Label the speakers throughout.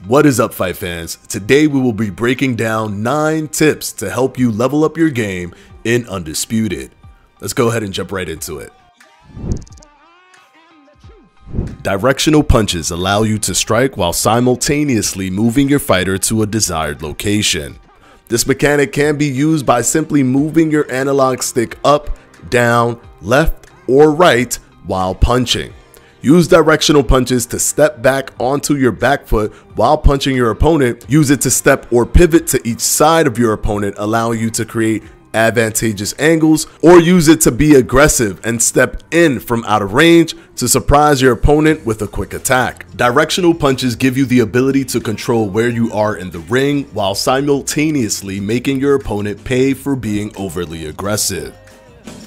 Speaker 1: What is up, fight fans? Today we will be breaking down 9 tips to help you level up your game in Undisputed. Let's go ahead and jump right into it. Directional punches allow you to strike while simultaneously moving your fighter to a desired location. This mechanic can be used by simply moving your analog stick up, down, left, or right while punching. Use directional punches to step back onto your back foot while punching your opponent. Use it to step or pivot to each side of your opponent, allowing you to create advantageous angles, or use it to be aggressive and step in from out of range to surprise your opponent with a quick attack. Directional punches give you the ability to control where you are in the ring while simultaneously making your opponent pay for being overly aggressive.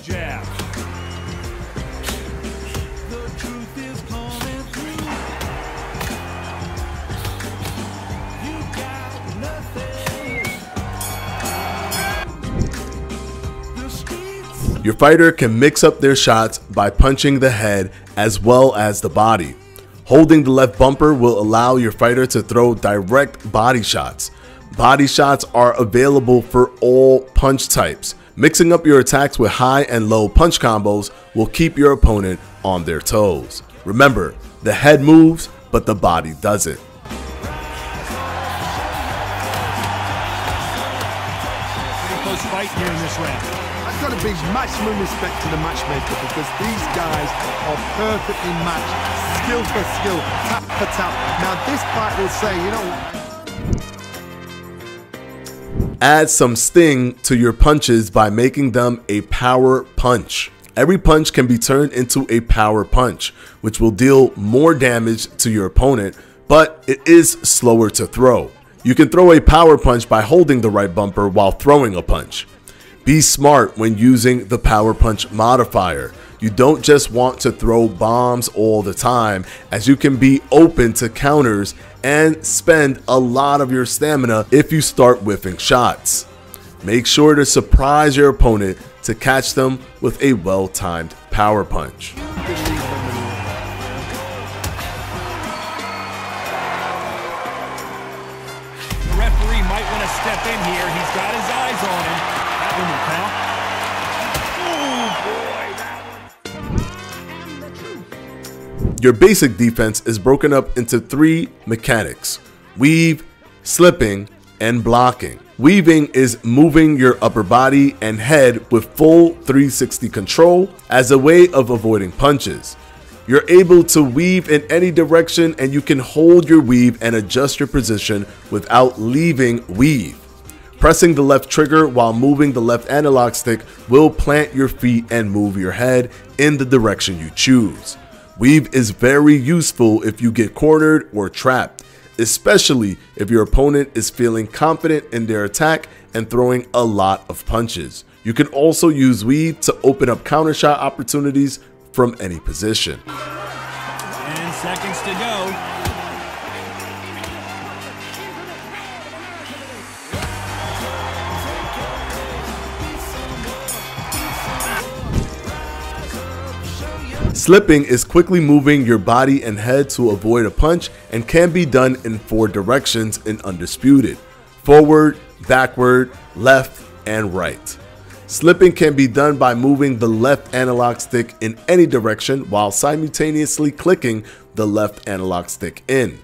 Speaker 2: Jab.
Speaker 1: Your fighter can mix up their shots by punching the head as well as the body. Holding the left bumper will allow your fighter to throw direct body shots. Body shots are available for all punch types. Mixing up your attacks with high and low punch combos will keep your opponent on their toes. Remember, the head moves, but the body doesn't.
Speaker 2: Pretty close fight here in this round.
Speaker 3: Got to be maximum respect to the matchmaker because these guys are perfectly matched, skill for skill, tap for tap. Now this fight will say, you know,
Speaker 1: add some sting to your punches by making them a power punch. Every punch can be turned into a power punch, which will deal more damage to your opponent, but it is slower to throw. You can throw a power punch by holding the right bumper while throwing a punch. Be smart when using the power punch modifier. You don't just want to throw bombs all the time, as you can be open to counters and spend a lot of your stamina if you start whiffing shots. Make sure to surprise your opponent to catch them with a well-timed power punch.
Speaker 2: The referee might want to step in here. He's got his eyes on him.
Speaker 1: Your basic defense is broken up into 3 mechanics: weave, slipping, and blocking. Weaving is moving your upper body and head with full 360 control as a way of avoiding punches. You're able to weave in any direction, and you can hold your weave and adjust your position without leaving weave. Pressing the left trigger while moving the left analog stick will plant your feet and move your head in the direction you choose. Weave is very useful if you get cornered or trapped, especially if your opponent is feeling confident in their attack and throwing a lot of punches. You can also use weave to open up counter shot opportunities from any position.
Speaker 2: 10 seconds to go.
Speaker 1: Slipping is quickly moving your body and head to avoid a punch and can be done in 4 directions in Undisputed: forward, backward, left, and right. Slipping can be done by moving the left analog stick in any direction while simultaneously clicking the left analog stick in.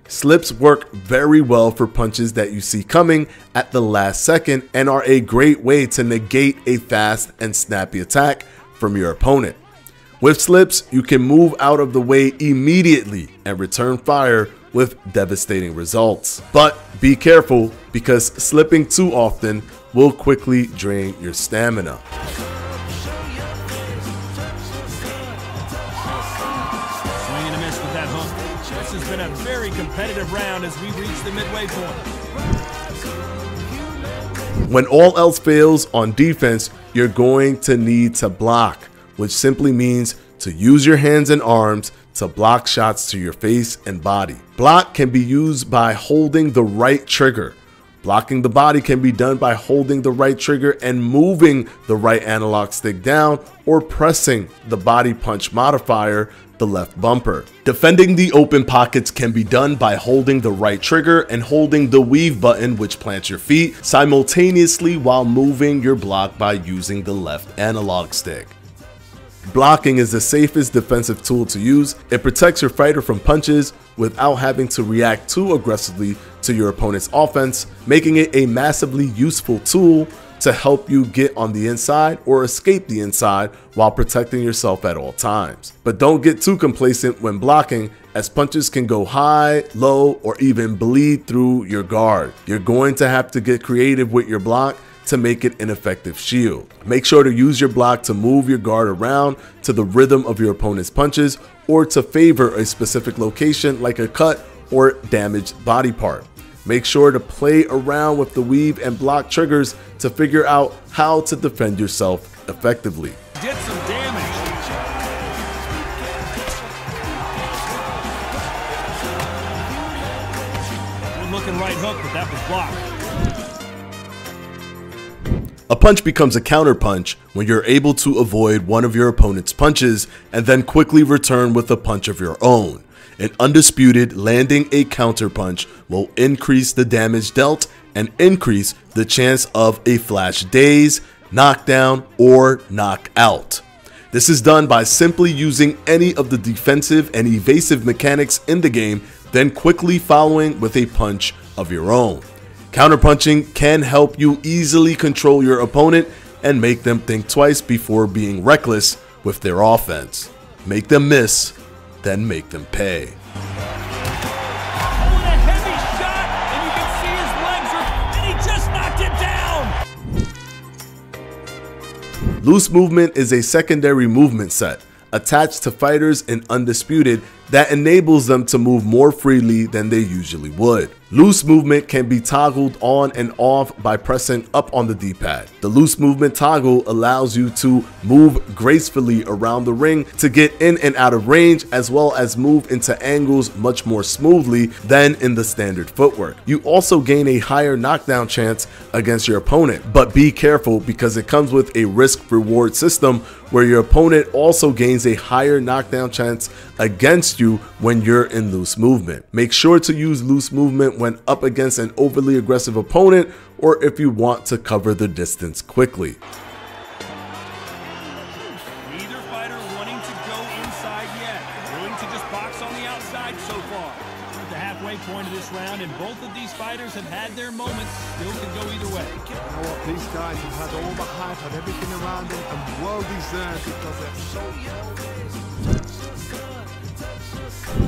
Speaker 1: Slips work very well for punches that you see coming at the last second and are a great way to negate a fast and snappy attack from your opponent. With slips, you can move out of the way immediately and return fire with devastating results. But be careful, because slipping too often will quickly drain your stamina.
Speaker 2: Swing and a miss with that hook. This has been a very competitive round as we reach the midway point.
Speaker 1: When all else fails on defense, you're going to need to block, which simply means to use your hands and arms to block shots to your face and body. Block can be used by holding the right trigger. Blocking the body can be done by holding the right trigger and moving the right analog stick down, or pressing the body punch modifier, the left bumper. Defending the open pockets can be done by holding the right trigger and holding the weave button, which plants your feet, simultaneously while moving your block by using the left analog stick. Blocking is the safest defensive tool to use. It protects your fighter from punches without having to react too aggressively to your opponent's offense, making it a massively useful tool to help you get on the inside or escape the inside while protecting yourself at all times. But don't get too complacent when blocking, as punches can go high, low, or even bleed through your guard. You're going to have to get creative with your block to make it an effective shield. Make sure to use your block to move your guard around to the rhythm of your opponent's punches, or to favor a specific location like a cut or damaged body part. Make sure to play around with the weave and block triggers to figure out how to defend yourself effectively.
Speaker 2: Did some damage. Good looking right hook, but that was blocked.
Speaker 1: A punch becomes a counter punch when you're able to avoid one of your opponent's punches and then quickly return with a punch of your own. In Undisputed, landing a counter punch will increase the damage dealt and increase the chance of a flash daze, knockdown, or knockout. This is done by simply using any of the defensive and evasive mechanics in the game, then quickly following with a punch of your own. Counterpunching can help you easily control your opponent and make them think twice before being reckless with their offense. Make them miss, then make them pay.
Speaker 2: Oh, and a heavy shot, and you can see his legs, and he just knocked it down.
Speaker 1: Loose movement is a secondary movement set attached to fighters in Undisputed that enables them to move more freely than they usually would. Loose movement can be toggled on and off by pressing up on the D-pad. The loose movement toggle allows you to move gracefully around the ring to get in and out of range, as well as move into angles much more smoothly than in the standard footwork. You also gain a higher knockdown chance against your opponent, but be careful because it comes with a risk-reward system where your opponent also gains a higher knockdown chance against you when you're in loose movement. Make sure to use loose movement when up against an overly aggressive opponent, or if you want to cover the distance quickly.
Speaker 2: Neither fighter wanting to go inside yet. Willing to just box on the outside so far. We're at the halfway point of this round, and both of these fighters have had their moments. Still can go either way.
Speaker 3: You know what? These guys have had all the hype and everything around them, and well deserved because they're so young.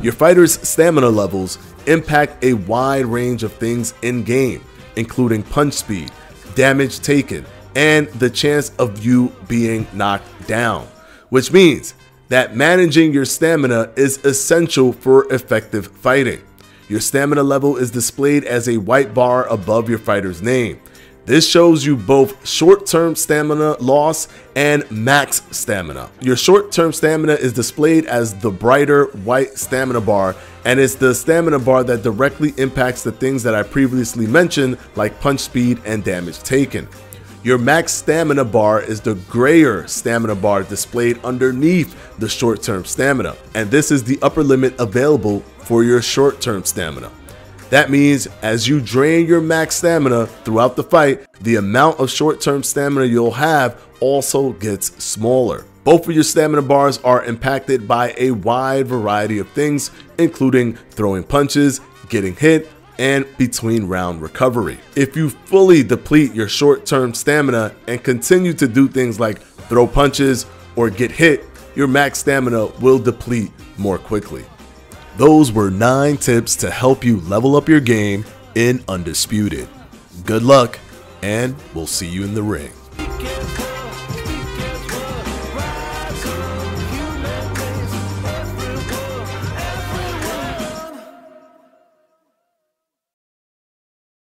Speaker 1: Your fighter's stamina levels impact a wide range of things in game, including punch speed, damage taken, and the chance of you being knocked down, which means that managing your stamina is essential for effective fighting. Your stamina level is displayed as a white bar above your fighter's name. This shows you both short-term stamina loss and max stamina. Your short-term stamina is displayed as the brighter white stamina bar, and it's the stamina bar that directly impacts the things that I previously mentioned, like punch speed and damage taken. Your max stamina bar is the grayer stamina bar displayed underneath the short-term stamina, and this is the upper limit available for your short-term stamina. That means as you drain your max stamina throughout the fight, the amount of short-term stamina you'll have also gets smaller. Both of your stamina bars are impacted by a wide variety of things, including throwing punches, getting hit, and between round recovery. If you fully deplete your short-term stamina and continue to do things like throw punches or get hit, your max stamina will deplete more quickly. Those were 9 tips to help you level up your game in Undisputed. Good luck, and we'll see you in the ring.